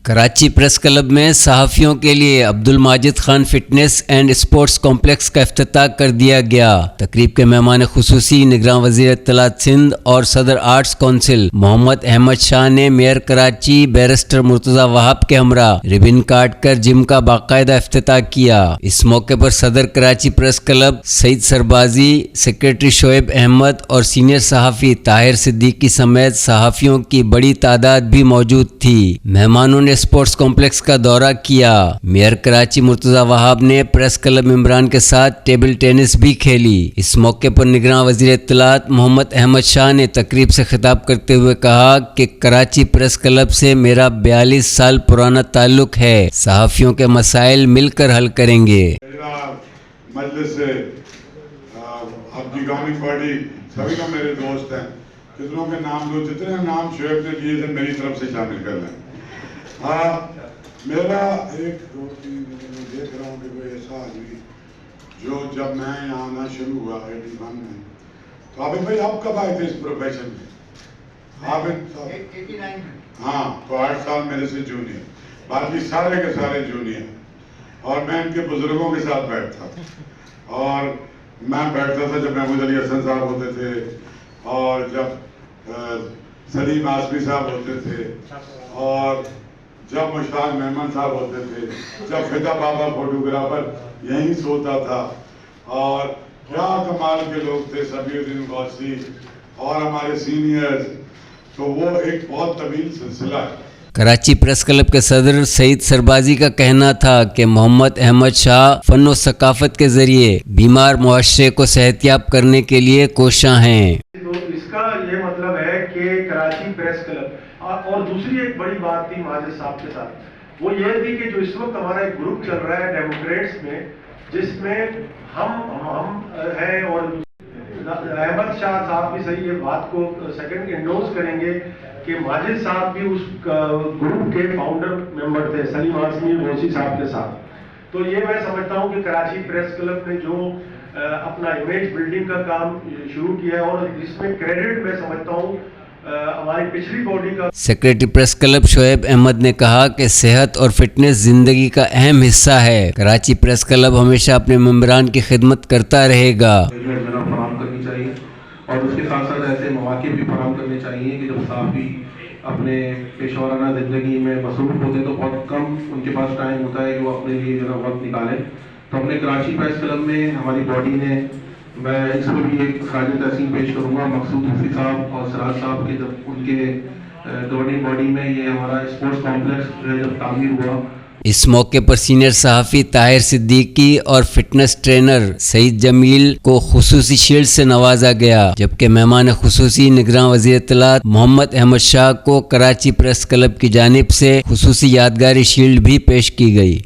Karachi press club میں صحافیوں کے لیے Abdul Majid Khan fitness and sports complex کا افتتاح کر دیا گیا۔ تقریب کے مہمان خصوصی نگراں وزیر اطلاعات سندھ اور صدر آرٹس کونسل محمد احمد شاہ نے میئر کراچی بیرسٹر مرتضی وہاب کے ہمراہ ربن کاٹ کر جم کا باقاعدہ افتتاح کیا۔ اس موقع پر صدر کراچی پریس کلب سعید سربازی، سیکریٹری شعیب احمد اور سینئر صحافی طاہر صدیقی سمیت صحافیوں کی بڑی تعداد بھی موجود تھی۔ مہمانوں نے اسپورٹس کمپلیکس کا دورہ کیا۔ میئر کراچی مرتضی وہاب نے پریس کلب ممبران کے ساتھ ٹیبل ٹینس بھی کھیلی۔ اس موقع پر نگراں وزیر اطلاعات محمد احمد شاہ نے تقریب سے خطاب کرتے ہوئے کہا کہ کراچی پریس کلب سے میرا 42 سال پرانا تعلق ہے، صحافیوں کے مسائل مل کر حل کریں گے۔ مجلس سے اب کی گورننگ باڈی سبھی کا میرے دوست ہیں، کتنوں کے نام دو، جتنے نام شعیب نے دیے تھے میری طرف سے شامل کر لیں۔ میرا ایک دوستی دیکھ رہا ہوں کہ کوئی ایسا آدمی جو جب میں یہاں آنا شروع ہوا 81 میں، تو عابد بھائی آپ کب آئے تھے اس پروفیشن میں؟ عابد 89 میں۔ ہاں، تو 8 سال میرے سے جونیئر، باقی سارے کے سارے جونیئر، اور میں ان کے بزرگوں کے ساتھ بیٹھتا تھا، اور میں بیٹھتا تھا جب محمود علی حسن صاحب ہوتے تھے، اور جب سلیم آسمی صاحب ہوتے تھے، اور جب مشتاق محمد صاحب ہوتے تھے، جب فدا بابا فوٹوگرافر یہیں سوتا تھا، اور کیا کمال کے لوگ تھے، سبیر الدین غوثی اور ہمارے سینئرز، تو وہ ایک بہت طویل سلسلہ ہے۔ کراچی پریس کلب کے صدر سعید سربازی کا کہنا تھا کہ محمد احمد شاہ فن و ثقافت کے ذریعے بیمار معاشرے کو صحت یاب کرنے کے لیے کوشاں ہیں۔ تو اس کا یہ مطلب ہے کہ کراچی پریس کلب، اور دوسری ایک بڑی بات تھی ماجد صاحب کے ساتھ، وہ یہ تھی کہ جو اس وقت ہمارا ایک گروپ چل رہا ہے ڈیموکریٹس میں، جس میں ہم ہیں، اور احمد شاہ صاحب بھی صحیح یہ بات کو سیکنڈ انڈورس کریں گے کہ ماجد صاحب بھی اس گروپ کے فاؤنڈر ممبر تھے سلیم آسمی غوثی صاحب کے ساتھ۔ تو یہ میں سمجھتا ہوں کہ کراچی پریس کلب نے جو اپنا امیج بلڈنگ کا کام شروع کیا ہے، اور اس میں کریڈٹ میں سمجھتا ہوں ہماری پچھلی باڈی کا۔ Secretary press club Shoaib Ahmed نے کہا کہ صحت اور فٹنس زندگی کا اہم حصہ ہے۔ کراچی پریس کلب ہمیشہ اپنے ممبران کی خدمت کرتا رہے گا۔ فراہم کرنی چاہیے، اور اس کے ساتھ ساتھ ایسے مواقع بھی فراہم کرنے چاہیے کہ جب صحافی اپنے پیشہ ورانہ زندگی میں مصروف ہوتے تو بہت کم ان کے پاس ٹائم ہوتا ہے کہ وہ اپنے لیے جو ہے وقت نکالیں۔ تو ہم نے کراچی پریس کلب میں ہماری باڈی نے، میں اس میں بھی ایک خراج تحسین پیش کروں گا مقصود حفیظ صاحب اور سراج صاحب کے، جب ان کے گورننگ باڈی میں یہ ہمارا اسپورٹس کمپلیکس جو ہے جب تعمیر ہوا۔ اس موقع پر سینئر صحافی طاہر صدیقی اور فٹنس ٹرینر سعید جمیل کو خصوصی شیلڈ سے نوازا گیا، جبکہ مہمان خصوصی نگراں وزیر اطلاعات محمد احمد شاہ کو کراچی پریس کلب کی جانب سے خصوصی یادگاری شیلڈ بھی پیش کی گئی۔